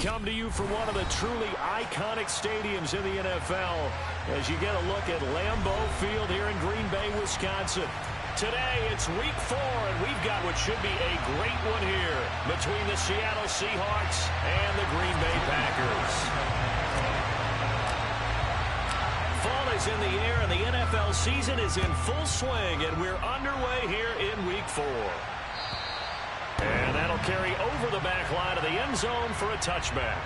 come to you from one of the truly iconic stadiums in the NFL as you get a look at Lambeau Field here in Green Bay, Wisconsin. Today, it's week 4, and we've got what should be a great one here between the Seattle Seahawks and the Green Bay Packers. Fall is in the air, and the NFL season is in full swing, and we're underway here in week 4. And that'll carry over the back line of the end zone for a touchback.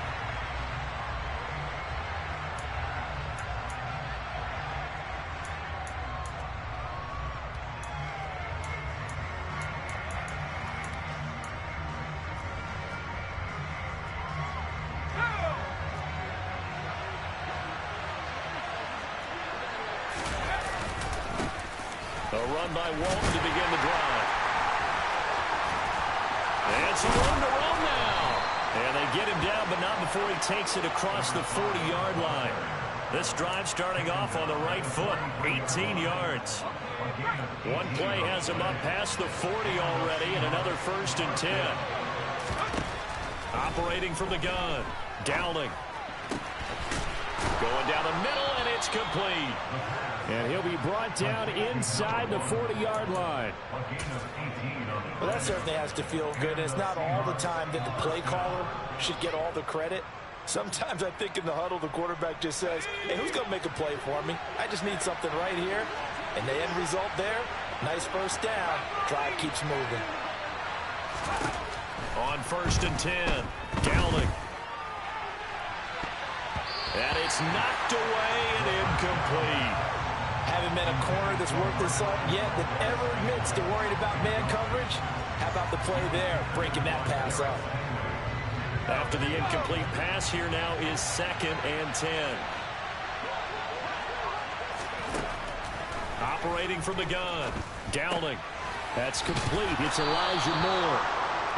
A run by Walton to begin the drive. And some room to run now. And they get him down, but not before he takes it across the 40-yard line. This drive starting off on the right foot, 18 yards. One play has him up past the 40 already, and another 1st and 10. Operating from the gun, Dowling. Going down the middle, and it's complete. And he'll be brought down inside the 40-yard line. Well, that certainly has to feel good. It's not all the time that the play caller should get all the credit. Sometimes I think in the huddle, the quarterback just says, hey, who's going to make a play for me? I just need something right here. And the end result there, nice 1st down. Drive keeps moving. On 1st and 10, Dowling. And it's knocked away and incomplete. Haven't been a corner that's worked this salt yet that ever admits to worrying about man coverage. How about the play there, breaking that pass up? After the incomplete pass, here now is 2nd and 10. Operating from the gun, Dowling. That's complete. It's Elijah Moore.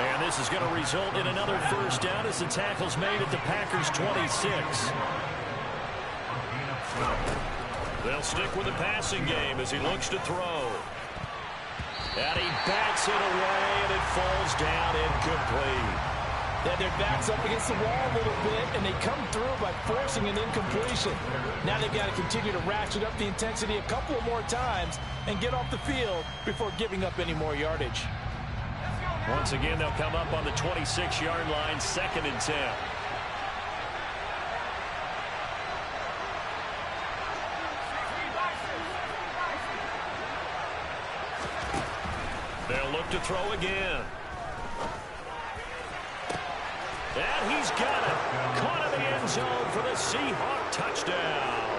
And this is going to result in another 1st down as the tackle's made at the Packers' 26. They'll stick with the passing game as he looks to throw. And he backs it away, and it falls down incomplete. Yeah, their back's up against the wall a little bit, and they come through by forcing an incompletion. Now they've got to continue to ratchet up the intensity a couple more times and get off the field before giving up any more yardage. Once again, they'll come up on the 26-yard line, 2nd and 10. They'll look to throw again. And he's got it. Caught in the end zone for the Seahawk touchdown.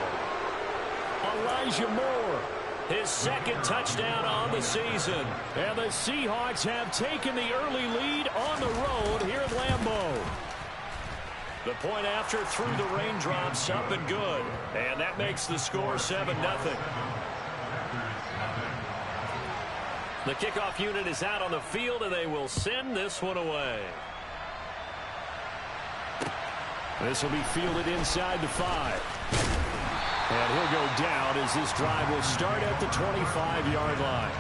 Elijah Moore, his 2nd touchdown on the season. And the Seahawks have taken the early lead on the road here at Lambeau. The point after through the raindrops, up and good. And that makes the score 7-0. The kickoff unit is out on the field, and they will send this one away. This will be fielded inside the 5. And he'll go down as this drive will start at the 25-yard line.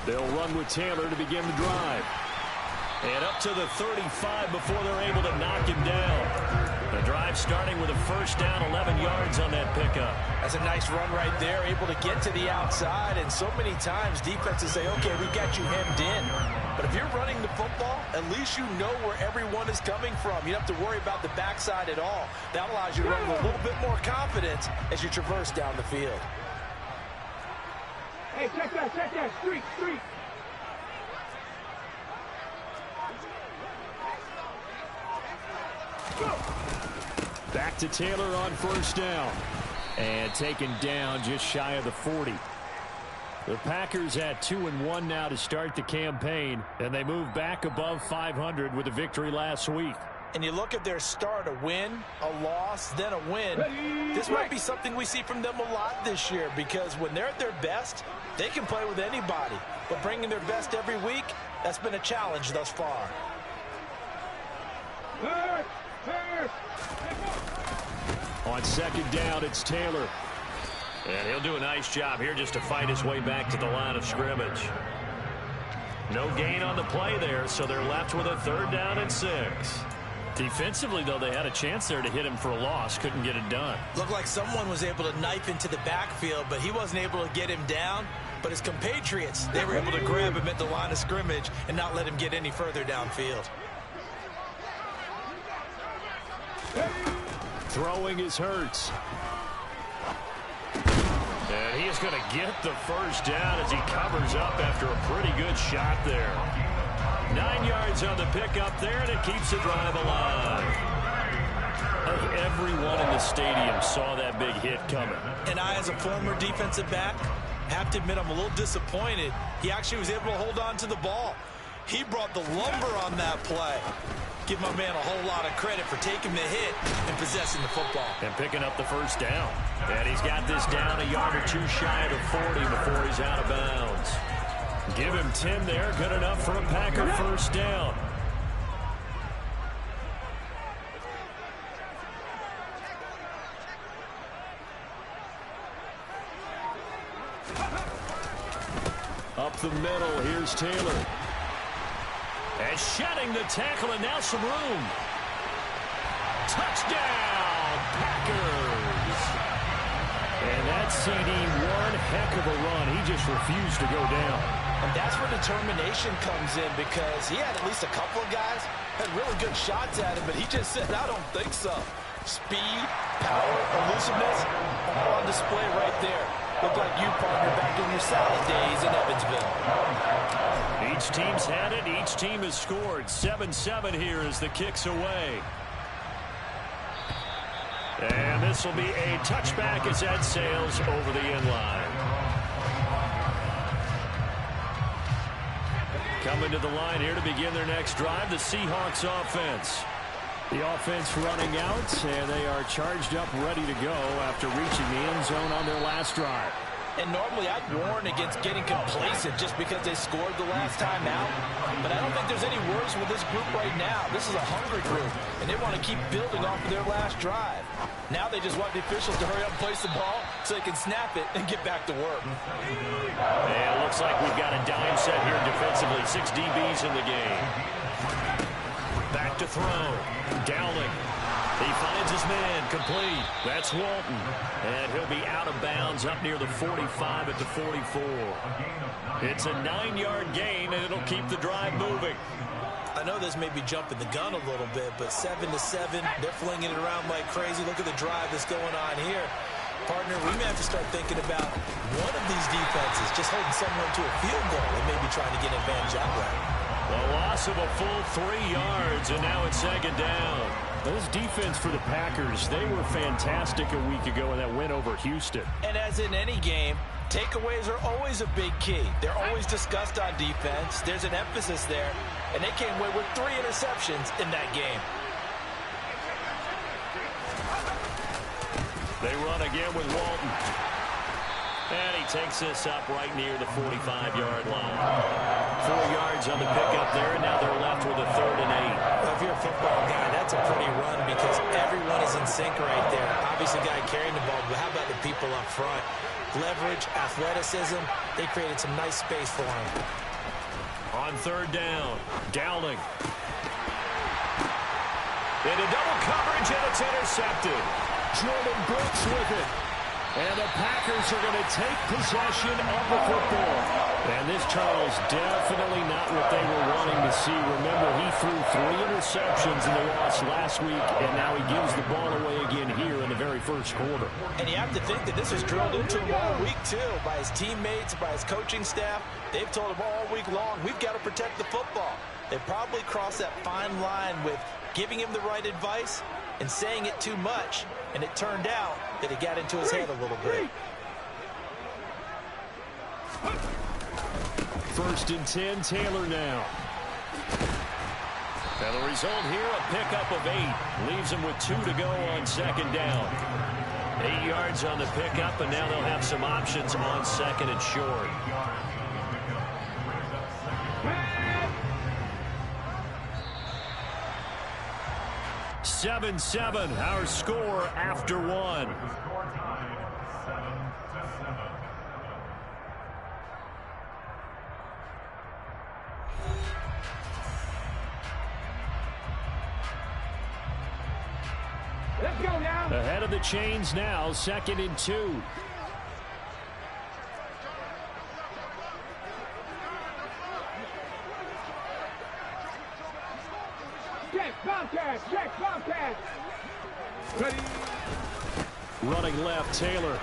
They'll run with Taylor to begin the drive. And up to the 35 before they're able to knock him down. The drive starting with a 1st down, 11 yards on that pickup. That's a nice run right there, able to get to the outside. And so many times defenses say, okay, we got you hemmed in. But if you're running the football, at least you know where everyone is coming from. You don't have to worry about the backside at all. That allows you to run with a little bit more confidence as you traverse down the field. Hey, check that, street. Back to Taylor on 1st down. And taken down just shy of the 40. The Packers at 2-1 now to start the campaign, and they move back above 500 with a victory last week. And you look at their start, a win, a loss, then a win. This might be something we see from them a lot this year because when they're at their best, they can play with anybody. But bringing their best every week, that's been a challenge thus far. On second down, it's Taylor. And he'll do a nice job here just to fight his way back to the line of scrimmage. No gain on the play there, so they're left with a 3rd down and 6. Defensively, though, they had a chance there to hit him for a loss. Couldn't get it done. Looked like someone was able to knife into the backfield, but he wasn't able to get him down. But his compatriots, they were able to grab him at the line of scrimmage and not let him get any further downfield. Throwing is Hurts. And he is going to get the first down as he covers up after a pretty good shot there. 9 yards on the pickup there, and it keeps the drive alive. Everyone in the stadium saw that big hit coming. And I, as a former defensive back, have to admit I'm a little disappointed. He actually was able to hold on to the ball. He brought the lumber on that play. Give my man a whole lot of credit for taking the hit and possessing the football. And picking up the first down. And he's got this down a yard or two shy of the 40 before he's out of bounds. Give him 10 there. Good enough for a Packer first down. Up the middle, here's Taylor. And shedding the tackle, and now some room. Touchdown, Packers. And that CD, one heck of a run. He just refused to go down. And that's where determination comes in because he had at least a couple of guys had really good shots at him, but he just said, I don't think so. Speed, power, elusiveness, all on display right there. Look like you, partner, back in your salad days in Evansville. Each team's had it. Each team has scored. 7-7 here as the kick's away. And this will be a touchback as that sails over the end line. Coming to the line here to begin their next drive, the Seahawks offense. The offense running out, and they are charged up, ready to go after reaching the end zone on their last drive. And normally I'd warn against getting complacent just because they scored the last time out. But I don't think there's any worries with this group right now. This is a hungry group, and they want to keep building off of their last drive. Now they just want the officials to hurry up and place the ball so they can snap it and get back to work. And it looks like we've got a dime set here defensively. 6 DBs in the game. Back to throw. Dowling. He finds his man, complete. That's Walton. And he'll be out of bounds up near the 45 at the 44. It's a 9-yard gain, and it'll keep the drive moving. I know this may be jumping the gun a little bit, but 7-7, they're flinging it around like crazy. Look at the drive that's going on here. Partner, we may have to start thinking about one of these defenses just holding someone to a field goal and maybe trying to get an advantage that way. A loss of a full 3 yards, and now it's second down. Those defense for the Packers, they were fantastic a week ago in that win over Houston. And as in any game, takeaways are always a big key. They're always discussed on defense. There's an emphasis there, and they came away with 3 interceptions in that game. They run again with Walton. And he takes this up right near the 45-yard line. 4 yards on the pickup there, and now they're left with a 3rd and 8. Well, if you're a football guy, that's a pretty run because everyone is in sync right there. Obviously, guy carrying the ball, but how about the people up front? Leverage, athleticism, they created some nice space for him. On 3rd down, Dowling. Into double coverage, and it's intercepted. Jordan Brooks with it. And the Packers are going to take possession of the football. And this, Charles, definitely not what they were wanting to see. Remember, he threw 3 interceptions in the loss last week, and now he gives the ball away again here in the very first quarter. And you have to think that this is drilled into him all week, too, by his teammates, by his coaching staff. They've told him all week long, we've got to protect the football. They probably crossed that fine line with giving him the right advice and saying it too much, and it turned out that it got into his head a little bit. 1st and 10, Taylor now. And the result here, a pickup of 8. Leaves them with 2 to go on second down. 8 yards on the pickup, and now they'll have some options on second and short. Seven, our score after 1. Let's go now. Ahead of the chains now, 2nd and 2. Check, Bobcat. Ready. Running left, Taylor.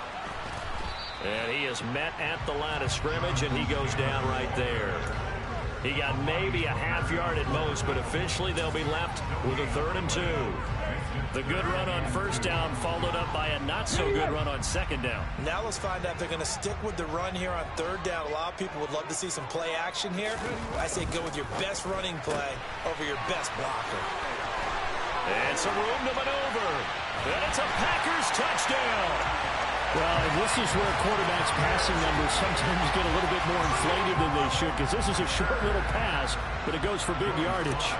And he is met at the line of scrimmage, and he goes down right there. He got maybe a half yard at most, but officially they'll be left with a 3rd and 2. The good run on first down followed up by a not-so-good run on second down. Now let's find out if they're going to stick with the run here on 3rd down. A lot of people would love to see some play action here. I say go with your best running play over your best blocker. And some room to maneuver. And it's a Packers touchdown. Well, and this is where quarterbacks' passing numbers sometimes get a little bit more inflated than they should, because this is a short little pass, but it goes for big yardage.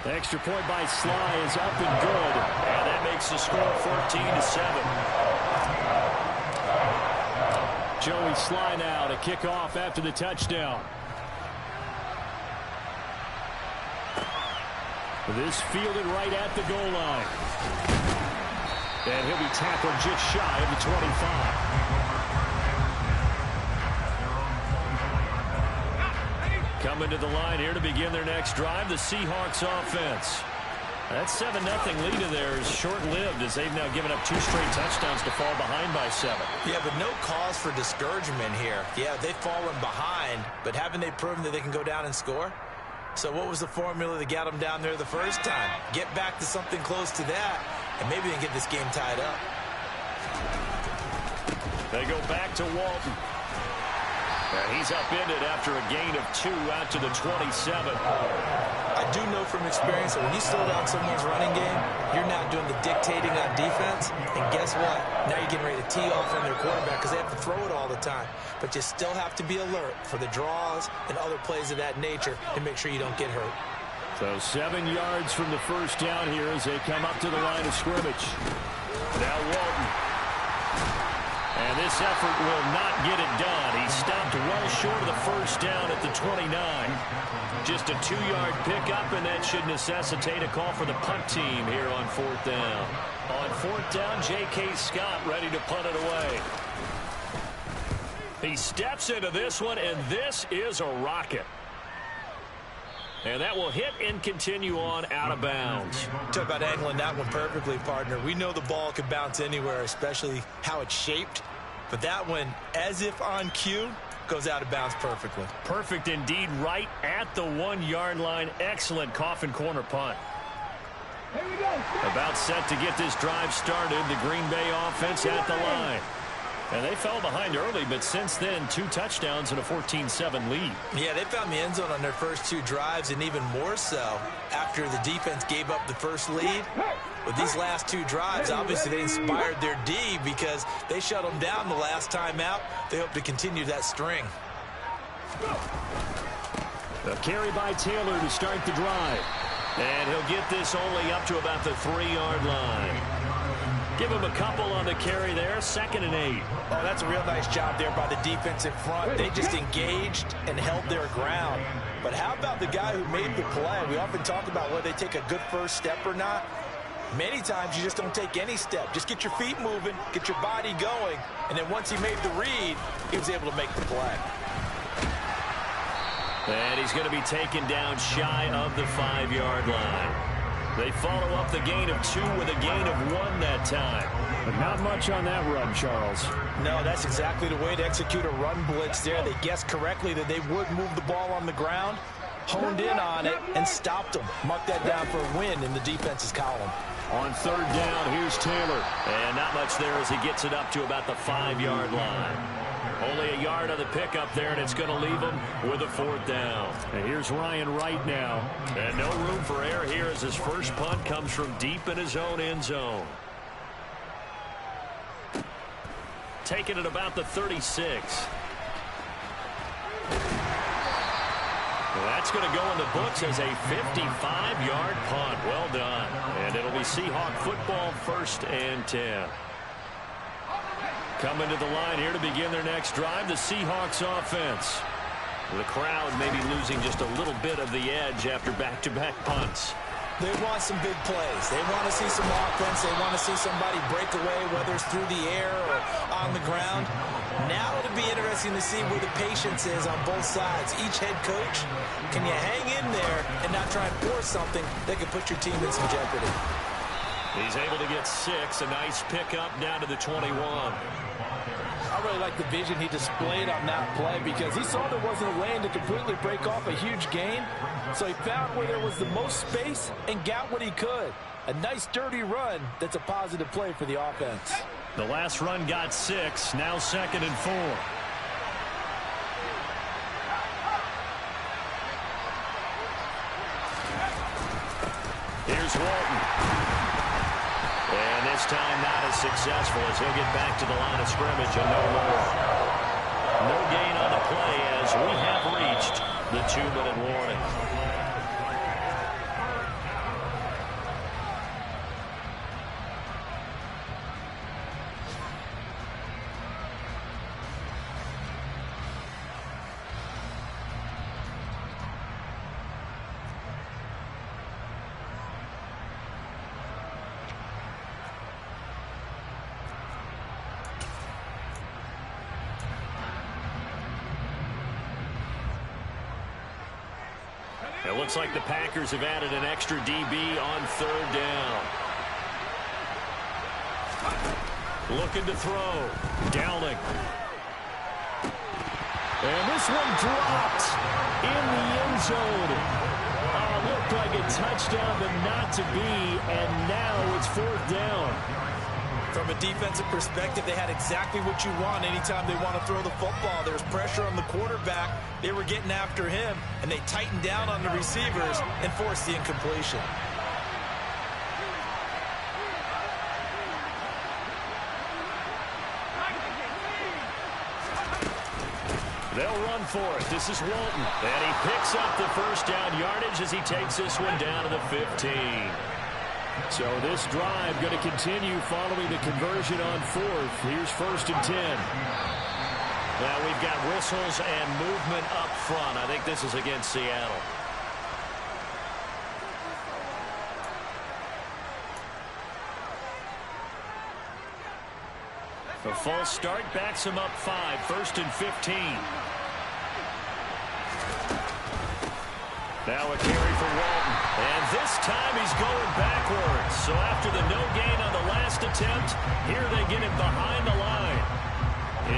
The extra point by Sly is up and good. And that makes the score 14-7. Joey Sly now to kick off after the touchdown. This fielded right at the goal line. And he'll be tackled just shy of the 25. Coming to the line here to begin their next drive, the Seahawks offense. That 7-0 lead of theirs short-lived as they've now given up 2 straight touchdowns to fall behind by 7. Yeah, but no cause for discouragement here. Yeah, they've fallen behind, but haven't they proven that they can go down and score? So what was the formula that got them down there the first time? Get back to something close to that, and maybe they can get this game tied up. They go back to Walton. And he's upended after a gain of 2 out to the 27. I do know from experience that when you slow down someone's running game, you're not doing the dictating on defense. And guess what? Now you're getting ready to tee off on their quarterback because they have to throw it all the time. But you still have to be alert for the draws and other plays of that nature to make sure you don't get hurt. So 7 yards from the first down here as they come up to the line of scrimmage. Now Walton. And this effort will not get it done. He stopped well short of the first down at the 29. Just a 2-yard pickup, and that should necessitate a call for the punt team here on 4th down. On 4th down, J.K. Scott ready to punt it away. He steps into this one, and this is a rocket. And that will hit and continue on out of bounds. Talk about angling that one perfectly, partner. We know the ball can bounce anywhere, especially how it's shaped. But that one, as if on cue, goes out of bounds perfectly. Perfect indeed, right at the 1-yard line. Excellent coffin corner punt. Here we go. About set to get this drive started. The Green Bay offense at the line. And they fell behind early, but since then, 2 touchdowns and a 14-7 lead. Yeah, they found the end zone on their first 2 drives, and even more so after the defense gave up the first lead. With these last 2 drives, obviously they inspired their D because they shut them down the last time out. They hope to continue that string. A carry by Taylor to start the drive. And he'll get this only up to about the 3-yard line. Give him a couple on the carry there, 2nd and 8. Oh, that's a real nice job there by the defense in front. They just engaged and held their ground. But how about the guy who made the play? We often talk about whether they take a good first step or not. Many times you just don't take any step. Just get your feet moving, get your body going, and then once he made the read, he was able to make the play. And he's going to be taken down shy of the 5-yard line. They follow up the gain of 2 with a gain of 1 that time. But not much on that run, Charles. No, that's exactly the way to execute a run blitz there. They guessed correctly that they would move the ball on the ground, honed in on it, and stopped them. Mark that down for a win in the defense's column. On 3rd down, here's Taylor. And not much there as he gets it up to about the 5-yard line. Only a yard on the pickup there, and it's going to leave him with a 4th down. And here's Ryan right now. And no room for error here as his first punt comes from deep in his own end zone. Taking it about the 36. That's going to go in the books as a 55-yard punt. Well done. And it'll be Seahawk football, 1st and 10. Coming to the line here to begin their next drive, the Seahawks offense. The crowd maybe losing just a little bit of the edge after back-to-back punts. They want some big plays. They want to see some offense. They want to see somebody break away, whether it's through the air or on the ground. Now it'll be interesting to see where the patience is on both sides. Each head coach, can you hang in there and not try and force something that could put your team in some jeopardy? He's able to get 6. A nice pickup down to the 21. I really like the vision he displayed on that play because he saw there wasn't a lane to completely break off a huge gain. So he found where there was the most space and got what he could. A nice dirty run that's a positive play for the offense. The last run got 6. Now 2nd and 4. Here's Walton. And this time not as successful as he'll get back to the line of scrimmage and no more. No gain on the play as we have reached the 2-minute warning. It looks like the Packers have added an extra DB on 3rd down. Looking to throw. Dowling. And this one dropped in the end zone. Looked like a touchdown, but not to be. And now it's 4th down. From a defensive perspective, they had exactly what you want anytime they want to throw the football. There's pressure on the quarterback. They were getting after him, and they tightened down on the receivers and forced the incompletion. They'll run for it. This is Walton. And he picks up the 1st down yardage as he takes this one down to the 15. So this drive going to continue following the conversion on 4th. Here's 1st and 10. Well, we've got whistles and movement up front. I think this is against Seattle. A false start backs him up 5. 1st and 15. Now a carry for Walton. And this time he's going backwards. So after the no gain on the last attempt, here they get him behind the line.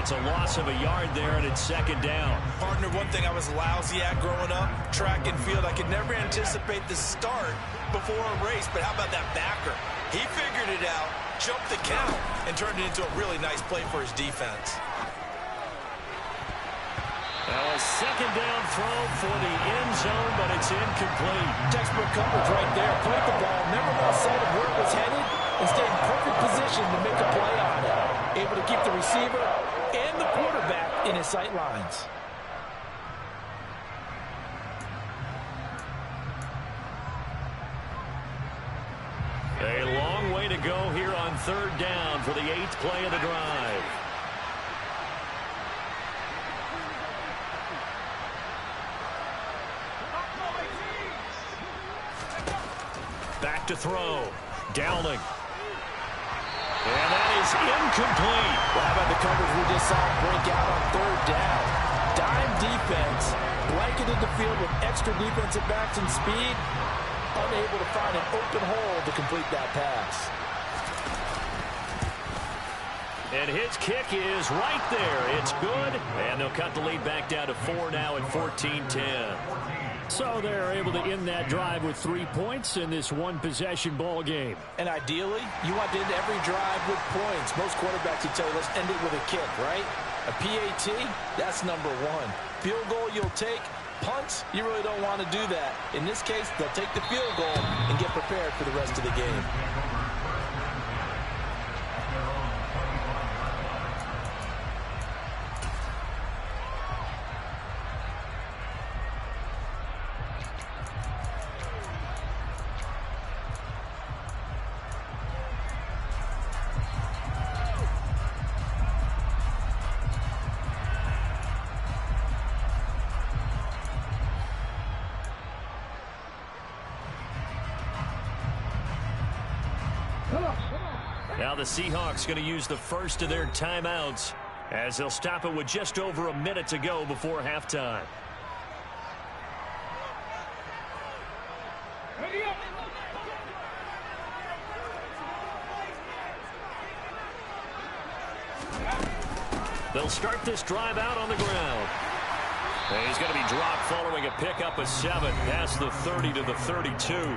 It's a loss of a yard there, and it's 2nd down. Partner, one thing I was lousy at growing up, track and field. I could never anticipate the start before a race, but how about that backer? He figured it out, jumped the count, and turned it into a really nice play for his defense. Now a 2nd down throw for the end zone, but it's incomplete. Textbook coverage right there. Played the ball, never lost sight of where it was headed, and stayed in perfect position to make a play on it. Able to keep the receiver and the quarterback in his sight lines. A long way to go here on 3rd down for the 8th play of the drive. Back to throw. Dowling. And that is incomplete. Well, how about the coverage we just saw break out on 3rd down? Dime defense, blanketed the field with extra defensive backs and speed, unable to find an open hole to complete that pass. And his kick is right there. It's good. And they'll cut the lead back down to 4 now at 14-10. So they're able to end that drive with 3 points in this one-possession ball game. And ideally, you want to end every drive with points. Most quarterbacks would tell you, let's end it with a kick, right? A PAT, that's number one. Field goal you'll take. Punts, you really don't want to do that. In this case, they'll take the field goal and get prepared for the rest of the game. Now the Seahawks going to use the first of their timeouts as they'll stop it with just over a minute to go before halftime. Ready up. They'll start this drive out on the ground. And he's going to be dropped following a pickup of 7 past the 30 to the 32.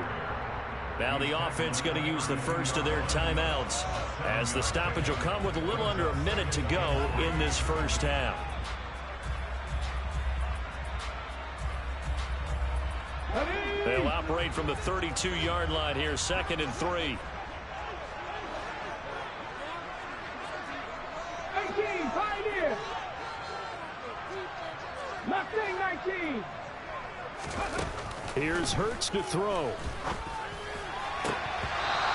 Now the offense going to use the first of their timeouts as the stoppage will come with a little under a minute to go in this first half. They'll operate from the 32-yard line here, 2nd and 3. 18, Pioneer. Mustang 19. Here's Hurts to throw.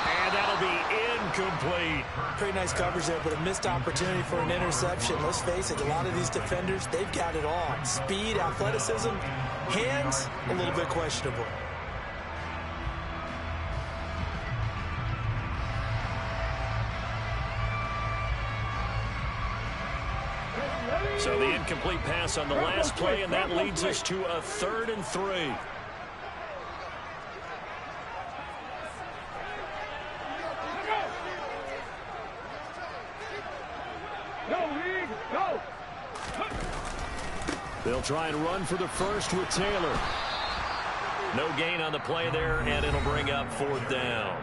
And that'll be incomplete. Pretty nice coverage there, but a missed opportunity for an interception. Let's face it, a lot of these defenders, they've got it all. Speed, athleticism, hands, a little bit questionable. So the incomplete pass on the last play, and that leads us to a 3rd and 3. They'll try and run for the first with Taylor. No gain on the play there, and it'll bring up 4th down.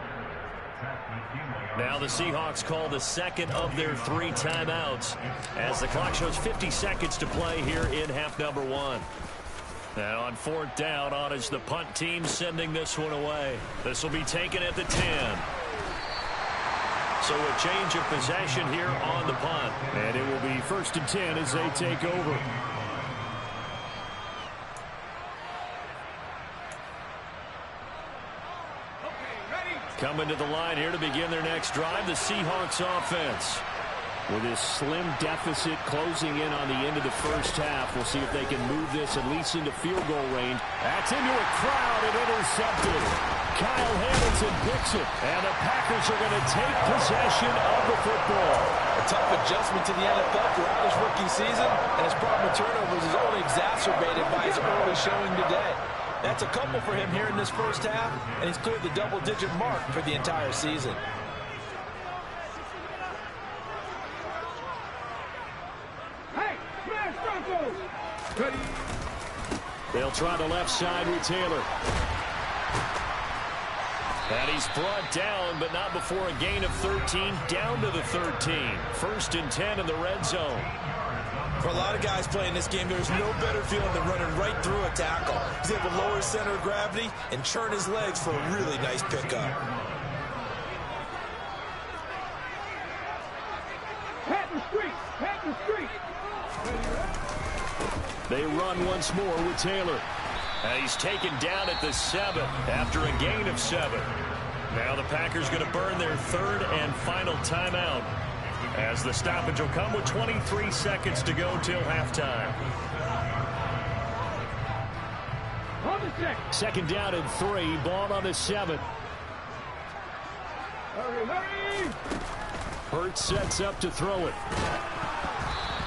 Now the Seahawks call the second of their 3 timeouts as the clock shows 50 seconds to play here in half number 1. And on 4th down, on is the punt team sending this one away. This will be taken at the 10. So a change of possession here on the punt. And it will be 1st and 10 as they take over. Coming to the line here to begin their next drive, the Seahawks offense. With this slim deficit closing in on the end of the first half, we'll see if they can move this at least into field goal range. That's into a crowd and intercepted. Kyle Hamilton picks it, and the Packers are going to take possession of the football. A tough adjustment to the NFL throughout his rookie season, and his problem with turnovers is only exacerbated by his early showing today. That's a couple for him here in this first half, and he's cleared the double-digit mark for the entire season. Hey, smash Broncos. Ready. They'll try the left side with Taylor. And he's brought down, but not before a gain of 13, down to the 13. 1st and 10 in the red zone. For a lot of guys playing this game, there's no better feeling than running right through a tackle. He's able to lower his center of gravity and churn his legs for a really nice pickup. Pat the street. Pat the street. They run once more with Taylor. And he's taken down at the 7 after a gain of 7. Now the Packers going to burn their 3rd and final timeout, as the stoppage will come with 23 seconds to go till halftime. On the check. 2nd down and 3. Ball on the 7. Hurry, hurry. Hurts sets up to throw it.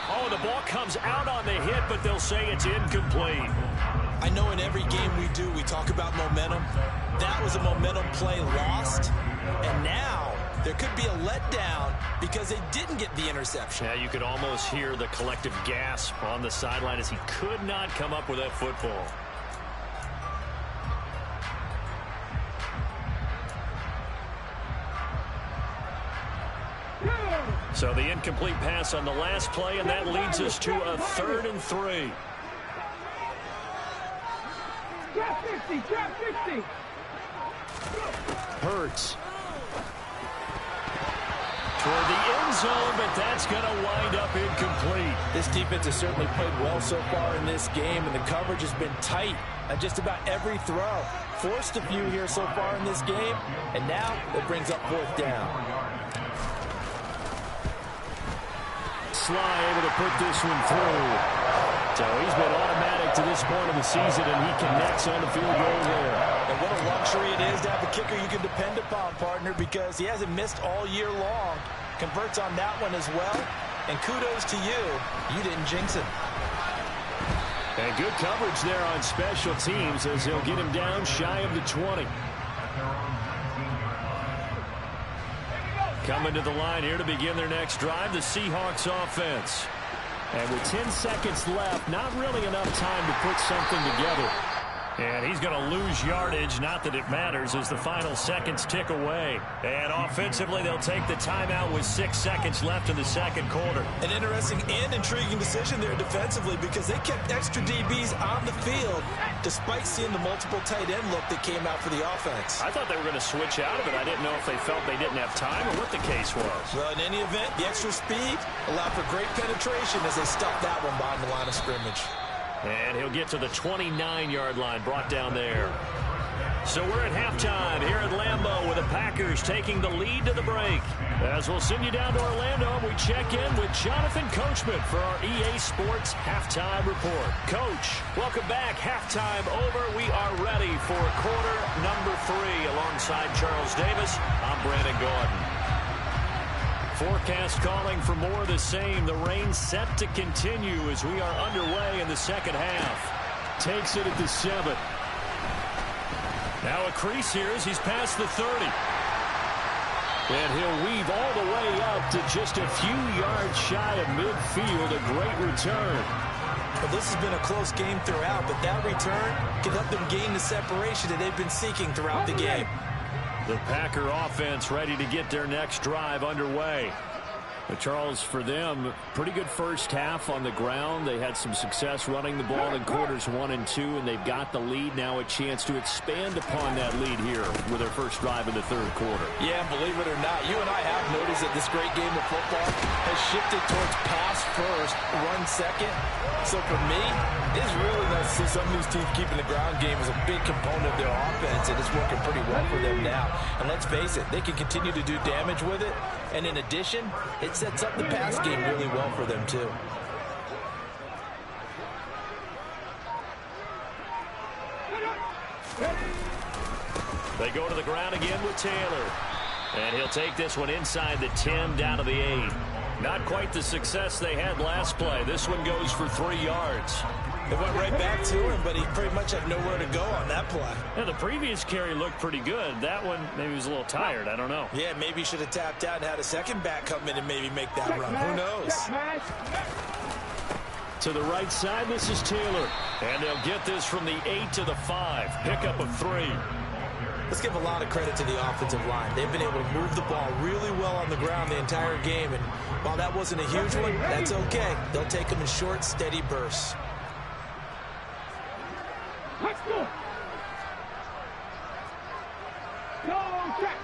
Oh, the ball comes out on the hit, but they'll say it's incomplete. I know in every game we do, we talk about momentum. That was a momentum play lost, and now there could be a letdown because they didn't get the interception. Yeah, you could almost hear the collective gasp on the sideline as he could not come up with that football. So the incomplete pass on the last play, and that leads us to a 3rd and 3. Drop 50, drop 50. Hurts. Toward the end zone, but that's going to wind up incomplete. This defense has certainly played well so far in this game, and the coverage has been tight on just about every throw. Forced a few here so far in this game, and now it brings up 4th down. Sly able to put this one through. So he's been automatic to this point of the season, and he connects on the field goal there. And what a luxury it is to have a kicker you can depend upon, partner, because he hasn't missed all year long. Converts on that one as well. And kudos to you. You didn't jinx him. And good coverage there on special teams as he'll get him down shy of the 20. Coming to the line here to begin their next drive, the Seahawks offense. And with 10 seconds left, not really enough time to put something together. And he's going to lose yardage, not that it matters, as the final seconds tick away. And offensively, they'll take the timeout with 6 seconds left in the second quarter. An interesting and intriguing decision there defensively, because they kept extra DBs on the field despite seeing the multiple tight end look that came out for the offense. I thought they were going to switch out of it. I didn't know if they felt they didn't have time or what the case was. Well, in any event, the extra speed allowed for great penetration as they stuffed that one behind the line of scrimmage. And he'll get to the 29-yard line, brought down there. So we're at halftime here at Lambeau with the Packers taking the lead to the break. As we'll send you down to Orlando, we check in with Jonathan Coachman for our EA Sports Halftime Report. Coach, welcome back. Halftime over. We are ready for quarter number 3. Alongside Charles Davis, I'm Brandon Gordon. Forecast calling for more of the same. The rain set to continue as we are underway in the second half. Takes it at the 7. Now a crease here as he's past the 30. And he'll weave all the way up to just a few yards shy of midfield. A great return. Well, this has been a close game throughout, but that return can help them gain the separation that they've been seeking throughout the game. The Packer offense ready to get their next drive underway. But Charles, for them, pretty good first half on the ground. They had some success running the ball in quarters 1 and 2, and they've got the lead now, a chance to expand upon that lead here with their first drive in the third quarter. Yeah, believe it or not, you and I have noticed that this great game of football has shifted towards pass first, run second. So for me, it's really nice to see some of these teams keeping the ground game as a big component of their offense, and it's working pretty well for them now. And let's face it, they can continue to do damage with it. And in addition, it sets up the pass game really well for them, too. They go to the ground again with Taylor. And he'll take this one inside the 10 down to the 8. Not quite the success they had last play. This one goes for 3 yards. It went right back to him, but he pretty much had nowhere to go on that play. Yeah, the previous carry looked pretty good. That one, maybe he was a little tired. I don't know. Yeah, maybe he should have tapped out and had a second back come in and maybe make that run. Who knows? To the right side, this is Taylor. And they'll get this from the 8 to the 5. Pickup of 3. Let's give a lot of credit to the offensive line. They've been able to move the ball really well on the ground the entire game. And while that wasn't a huge one, that's okay. They'll take them in short, steady bursts. Let's go. Go check.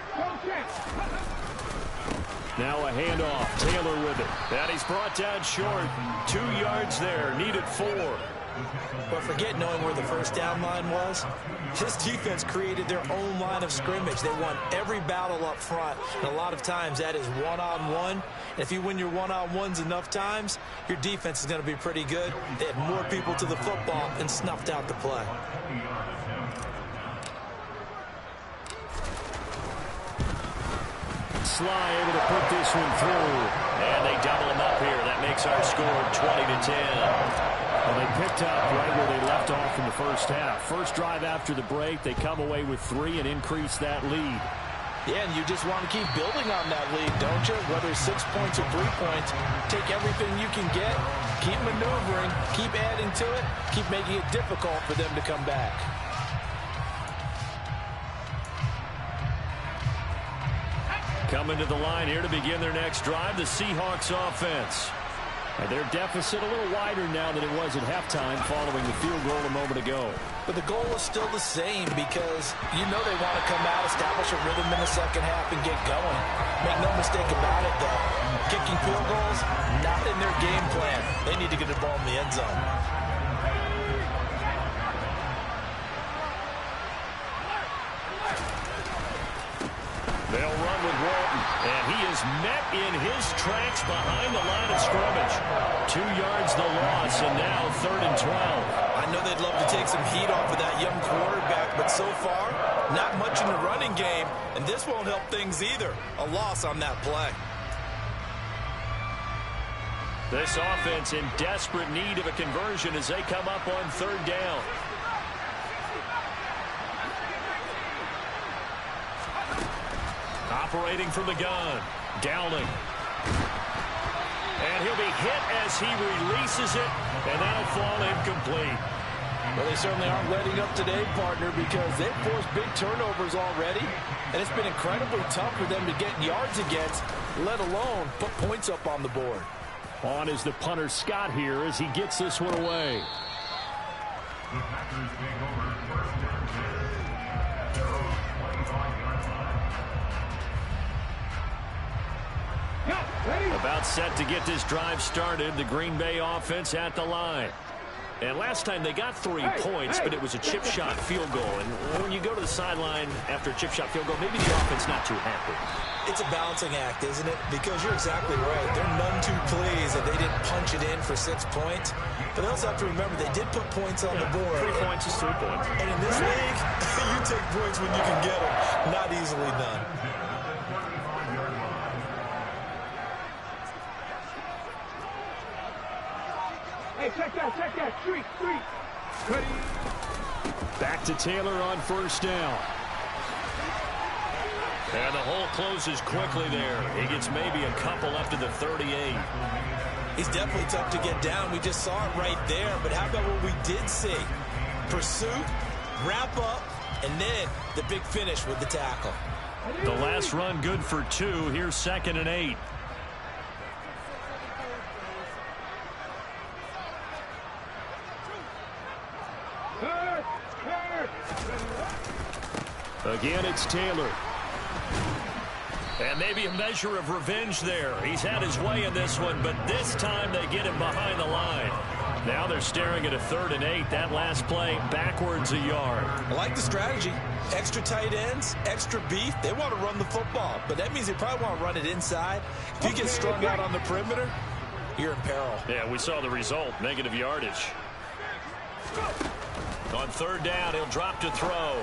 Now a handoff. Taylor with it. And he's brought down short. 2 yards there. Needed 4. But forget knowing where the first down line was. This defense created their own line of scrimmage. They won every battle up front. And a lot of times that is one-on-one. And if you win your one-on-ones enough times, your defense is going to be pretty good. They had more people to the football and snuffed out the play. Sly able to put this one through. And they double him up here. That makes our score 20-10. Well, they picked up right where they left off in the first half. First drive after the break, they come away with 3 and increase that lead. Yeah, and you just want to keep building on that lead, don't you? Whether it's 6 points or 3 points, take everything you can get, keep maneuvering, keep adding to it, keep making it difficult for them to come back. Coming to the line here to begin their next drive, the Seahawks offense. And their deficit a little wider now than it was at halftime following the field goal a moment ago. But the goal is still the same because you know they want to come out, establish a rhythm in the second half, and get going. Make no mistake about it, though. Kicking field goals, not in their game plan. They need to get the ball in the end zone. They'll run with Walton, and he is met in his tracks behind the line of scrimmage. 2 yards the loss, and now 3rd and 12. I know they'd love to take some heat off of that young quarterback, but so far, not much in the running game, and this won't help things either. A loss on that play. This offense in desperate need of a conversion as they come up on 3rd down. Operating from the gun, Dowling. And he'll be hit as he releases it, and that'll fall incomplete. Well, they certainly aren't letting up today, partner, because they've forced big turnovers already, and it's been incredibly tough for them to get yards against, let alone put points up on the board. On is the punter Scott here as he gets this one away. About set to get this drive started, the Green Bay offense at the line. And last time they got 3 points, but it was a chip shot field goal. And when you go to the sideline after a chip shot field goal, maybe the offense not too happy. It's a balancing act, isn't it? Because you're exactly right. They're none too pleased that they didn't punch it in for 6 points. But they also have to remember they did put points on the board. 3 points is 3 points. And in this league, you take points when you can get them. Not easily done. Hey, check that, street. Ready? Back to Taylor on 1st down. And the hole closes quickly there. He gets maybe a couple up to the 38. He's definitely tough to get down. We just saw it right there. But how about what we did see? Pursuit, wrap up, and then the big finish with the tackle. The last run good for 2. Here's 2nd and 8. Again, it's Taylor. And maybe a measure of revenge there. He's had his way in this one, but this time they get him behind the line. Now they're staring at a 3rd and 8. That last play backwards a yard. I like the strategy. Extra tight ends, extra beef. They want to run the football, but that means they probably want to run it inside. If you get strung out on the perimeter, you're in peril. Yeah, we saw the result. Negative yardage. On 3rd down, he'll drop to throw.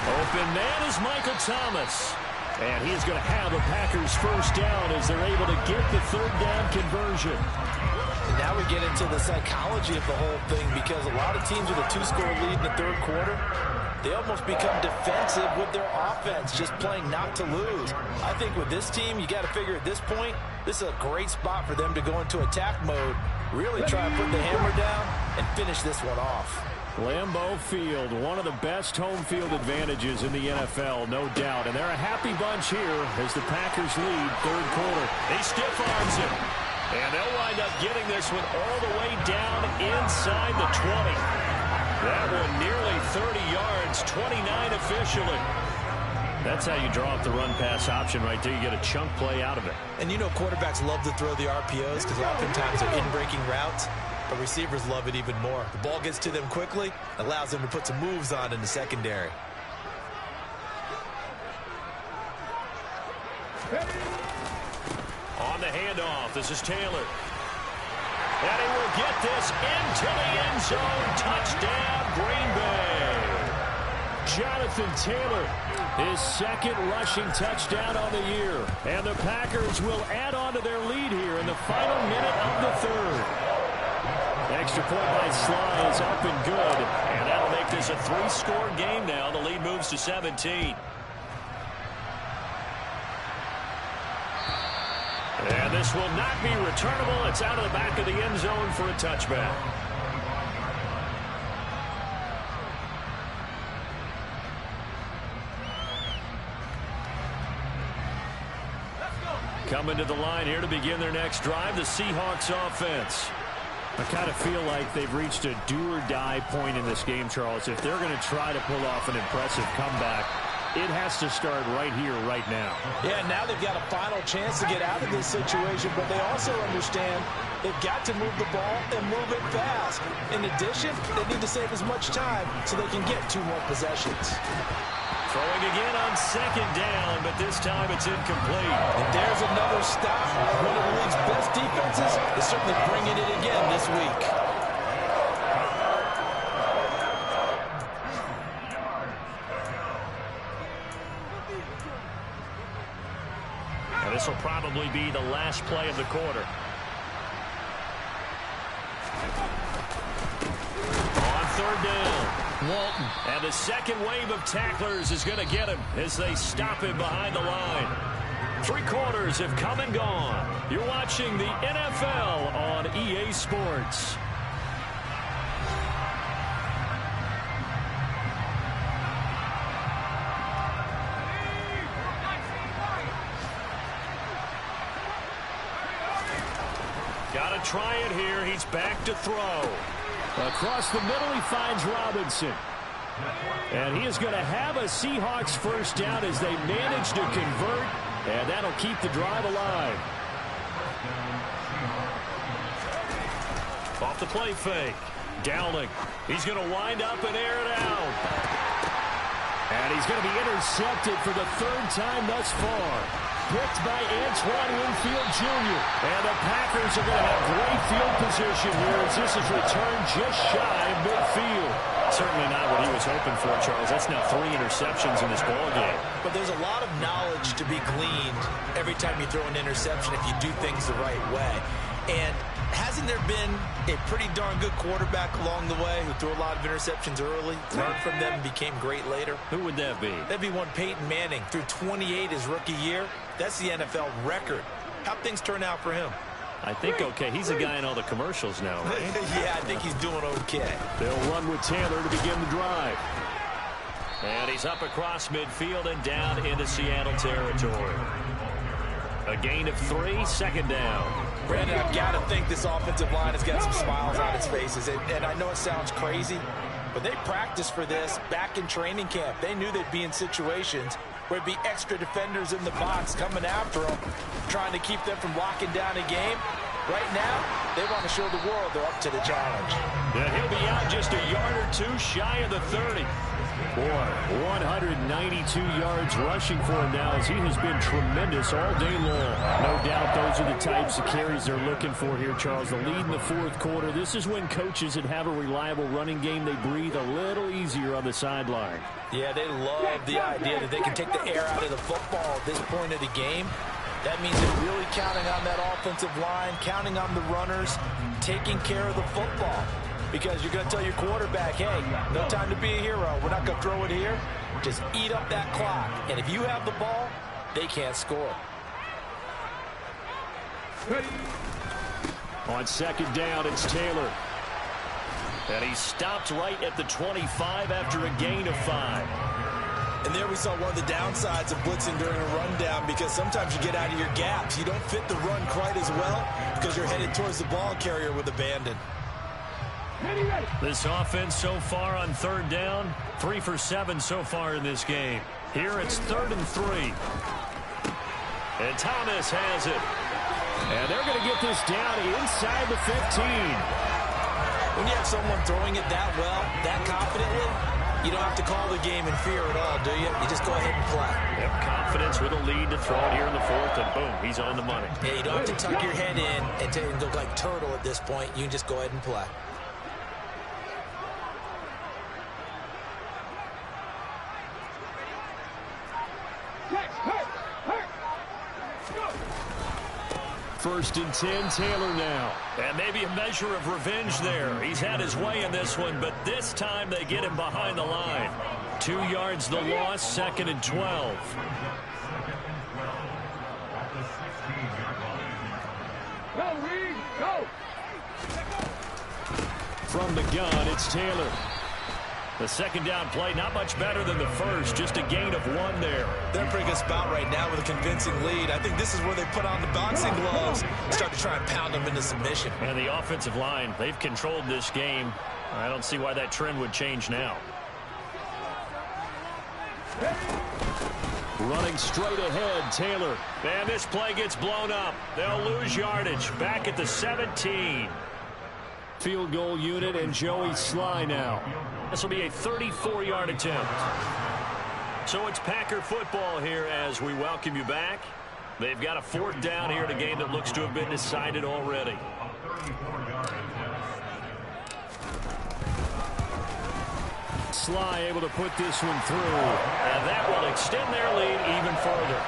Open man is Michael Thomas. And he's going to have a Packers 1st down as they're able to get the 3rd down conversion. And now we get into the psychology of the whole thing because a lot of teams with a 2-score lead in the 3rd quarter, they almost become defensive with their offense, just playing not to lose. I think with this team, you got to figure at this point, this is a great spot for them to go into attack mode, really try to put the hammer down and finish this one off. Lambeau Field, one of the best home field advantages in the NFL, no doubt. And they're a happy bunch here as the Packers lead 3rd quarter. He stiff arms him. And they'll wind up getting this one all the way down inside the 20. That one nearly 30 yards, 29 officially. That's how you draw up the run-pass option right there. You get a chunk play out of it. And you know quarterbacks love to throw the RPOs because oftentimes they're in-breaking routes. But receivers love it even more. The ball gets to them quickly, allows them to put some moves on in the secondary. On the handoff, this is Taylor. And he will get this into the end zone. Touchdown, Green Bay. Jonathan Taylor, his 2nd rushing touchdown on the year. And the Packers will add on to their lead here in the final minute of the 3rd. Extra point by Sly is up and good. And that'll make this a 3-score game now. The lead moves to 17. And this will not be returnable. It's out of the back of the end zone for a touchback. Coming to the line here to begin their next drive, the Seahawks offense. I kind of feel like they've reached a do-or-die point in this game, Charles. If they're going to try to pull off an impressive comeback, it has to start right here, right now. Yeah, now they've got a final chance to get out of this situation, but they also understand they've got to move the ball and move it fast. In addition, they need to save as much time so they can get 2 more possessions. Throwing again on second down, but this time it's incomplete. And there's another stop. One of the league's best defenses is certainly bringing it again this week. And this will probably be the last play of the quarter. On third down, Walton. And the second wave of tacklers is going to get him as they stop him behind the line. 3 quarters have come and gone. You're watching the NFL on EA Sports. Got to try it here. He's back to throw. Across the middle, he finds Robinson. And he is going to have a Seahawks first down as they manage to convert, and that'll keep the drive alive. Off the play fake. Dowling. He's going to wind up and air it out. And he's going to be intercepted for the 3rd time thus far. Picked by Antoine Winfield Jr. And the Packers are going to have great field position here as this is returned just shy of midfield. Certainly not what he was hoping for, Charles. That's now 3 interceptions in this ball game. But there's a lot of knowledge to be gleaned every time you throw an interception if you do things the right way. And hasn't there been a pretty darn good quarterback along the way who threw a lot of interceptions early, learned from them, and became great later? Who would that be? That'd be one Peyton Manning. Threw 28 his rookie year. That's the NFL record. How'd things turn out for him? I think okay. He's a guy in all the commercials now, right? Yeah, I think he's doing okay. They'll run with Taylor to begin the drive. And he's up across midfield and down into Seattle territory. A gain of 3, 2nd down. Brandon, I've got to think this offensive line has got some smiles on its faces. And I know it sounds crazy, but they practiced for this back in training camp. They knew they'd be in situations where it'd be extra defenders in the box coming after them, trying to keep them from locking down a game. Right now, they want to show the world they're up to the challenge. Yeah, he'll be out just a yard or 2 shy of the 30. Boy, 192 yards rushing for him now as he has been tremendous all day long. No doubt those are the types of carries they're looking for here, Charles. The lead in the 4th quarter. This is when coaches that have a reliable running game, they breathe a little easier on the sideline. Yeah, they love the idea that they can take the air out of the football at this point of the game. That means they're really counting on that offensive line, counting on the runners, taking care of the football. Because you're going to tell your quarterback, hey, no time to be a hero. We're not going to throw it here. Just eat up that clock. And if you have the ball, they can't score. On 2nd down, it's Taylor. And he stopped right at the 25 after a gain of 5. And there we saw one of the downsides of blitzing during a rundown, because sometimes you get out of your gaps. You don't fit the run quite as well because you're headed towards the ball carrier with abandon. This offense so far on 3rd down, 3 for 7 so far in this game. Here it's 3rd and 3. And Thomas has it. And they're going to get this down inside the 15. When you have someone throwing it that well, that confidently, you don't have to call the game in fear at all, do you? You just go ahead and play. Yep, confidence with a lead to throw it here in the 4th, and boom, he's on the money. Yeah, you don't have to tuck your head in and look like turtle at this point. You can just go ahead and play. First and 10, Taylor now. And maybe a measure of revenge there. He's had his way in this one, but this time they get him behind the line. 2 yards the loss, 2nd and 12. Go, Reed, go! From the gun, it's Taylor. The second down play, not much better than the first, just a gain of 1 there. They're in a pretty good spot right now with a convincing lead. I think this is where they put on the boxing gloves, start to try and pound them into submission. And the offensive line, they've controlled this game. I don't see why that trend would change now. Running straight ahead, Taylor. And this play gets blown up. They'll lose yardage. Back at the 17. Field goal unit and Joey Sly now. This will be a 34-yard attempt. So it's Packer football here as we welcome you back. They've got a 4th down here in a game that looks to have been decided already. Sly able to put this one through. And that will extend their lead even further.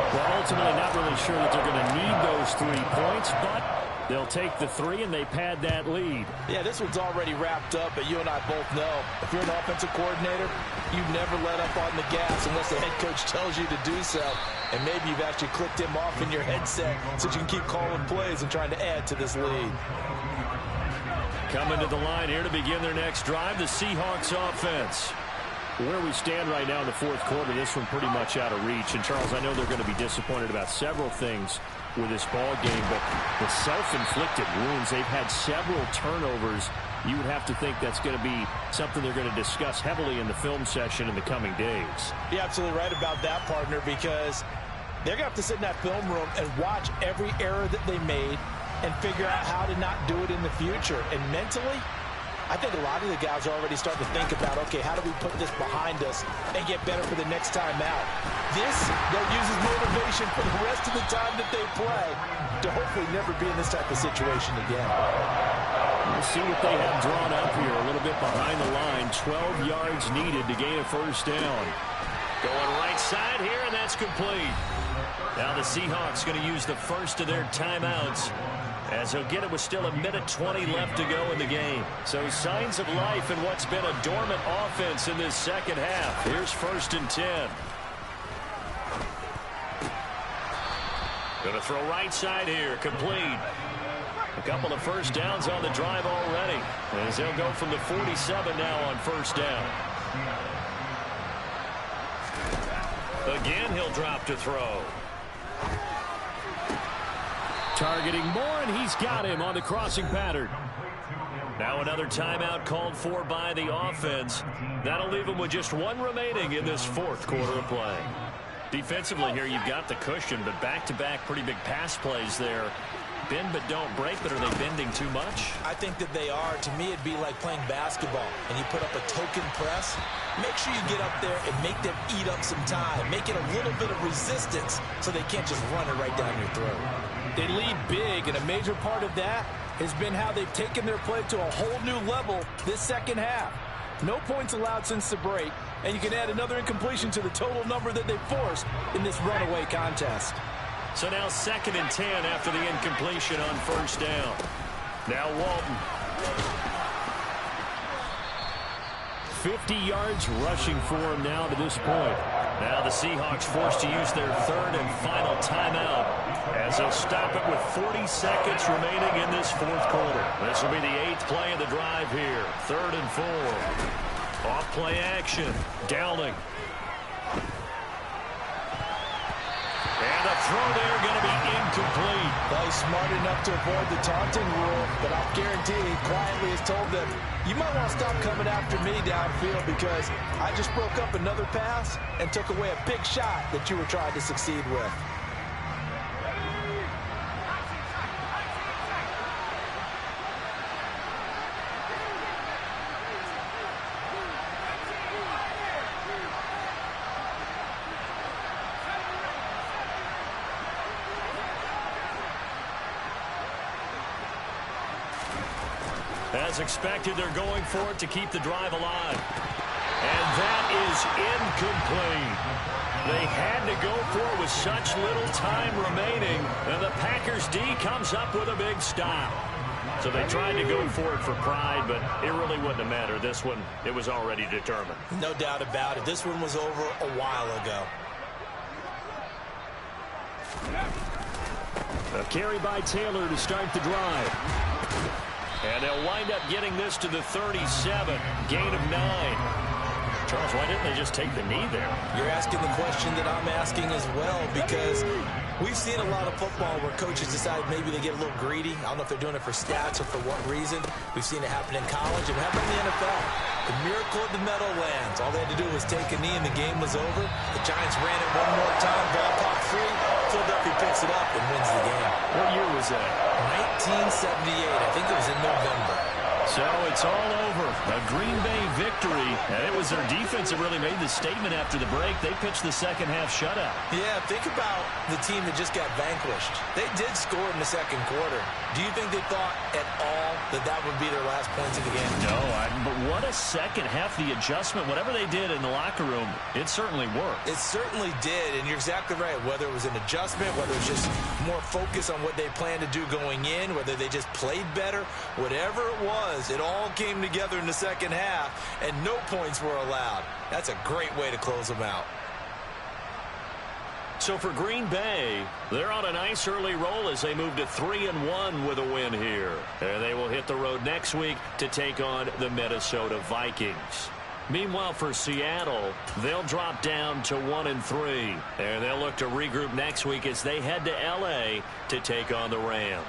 Well, ultimately not really sure that they're going to need those 3 points, but they'll take the 3 and they pad that lead. Yeah, this one's already wrapped up, but you and I both know if you're an offensive coordinator, you never let up on the gas unless the head coach tells you to do so. And maybe you've actually clicked him off in your headset so you can keep calling plays and trying to add to this lead. Coming to the line here to begin their next drive, the Seahawks offense. Where we stand right now in the 4th quarter, this one pretty much out of reach. And, Charles, I know they're going to be disappointed about several things with this ball game, but the self-inflicted wounds, they've had several turnovers. You would have to think that's going to be something they're going to discuss heavily in the film session in the coming days. You're absolutely right about that, partner, because they're going to have to sit in that film room and watch every error that they made and figure out how to not do it in the future. And mentally, I think a lot of the guys are already starting to think about, okay, how do we put this behind us and get better for the next time out? This, they'll use as motivation for the rest of the time that they play to hopefully never be in this type of situation again. We'll see what they have drawn up here. A little bit behind the line. 12 yards needed to gain a 1st down. Going right side here, and that's complete. Now the Seahawks going to use the first of their timeouts, as he'll get it with still 1:20 left to go in the game. So signs of life in what's been a dormant offense in this second half. Here's 1st and 10. Going to throw right side here, complete. A couple of 1st downs on the drive already, as they'll go from the 47 now on 1st down. Again, he'll drop to throw. Targeting Moore, and he's got him on the crossing pattern. Now another timeout called for by the offense. That'll leave him with just 1 remaining in this 4th quarter of play. Defensively here, you've got the cushion, but back-to-back pretty big pass plays there. Bend but don't break, but are they bending too much? I think that they are. To me, it'd be like playing basketball, and you put up a token press. Make sure you get up there and make them eat up some time. Make it a little bit of resistance so they can't just run it right down your throat. They lead big, and a major part of that has been how they've taken their play to a whole new level this second half. No points allowed since the break, and you can add another incompletion to the total number that they forced in this runaway contest. So now 2nd and 10 after the incompletion on 1st down. Now Walton. 50 yards rushing for him now to this point. Now the Seahawks forced to use their 3rd and final timeout, as they'll stop it with 40 seconds remaining in this 4th quarter. This will be the 8th play of the drive here. 3rd and 4. Off play action. Dowling. And the throw there going to be incomplete. Well, he's smart enough to avoid the taunting rule, but I'll guarantee he quietly has told them, you might want to stop coming after me downfield because I just broke up another pass and took away a big shot that you were trying to succeed with. As expected, they're going for it to keep the drive alive. And that is incomplete. They had to go for it with such little time remaining, and the Packers D comes up with a big stop. So they tried to go for it for pride, but it really wouldn't have mattered. This one, it was already determined. No doubt about it. This one was over a while ago. A carry by Taylor to start the drive. And they'll wind up getting this to the 37. Gain of 9. Charles, why didn't they just take the knee there? You're asking the question that I'm asking as well, because we've seen a lot of football where coaches decide maybe they get a little greedy. I don't know if they're doing it for stats or for what reason. We've seen it happen in college and happen in the NFL. The miracle of the Meadowlands. All they had to do was take a knee and the game was over. The Giants ran it one more time. Ball popped free. Philadelphia picks it up and wins the game. What year was that? 1978. I think it was in November. So it's all over. A Green Bay victory. And it was their defense that really made the statement after the break. They pitched the second half shutout. Yeah, think about the team that just got vanquished. They did score in the second quarter. Do you think they thought at all that that would be their last points of the game? No, but what a second half. The adjustment, whatever they did in the locker room, it certainly worked. It certainly did, and you're exactly right. Whether it was an adjustment, whether it was just more focus on what they planned to do going in, whether they just played better, whatever it was, it all came together in the second half, and no points were allowed. That's a great way to close them out. So for Green Bay, they're on a nice early roll as they move to 3-1 with a win here. And they will hit the road next week to take on the Minnesota Vikings. Meanwhile, for Seattle, they'll drop down to 1-3. And they'll look to regroup next week as they head to L.A. to take on the Rams.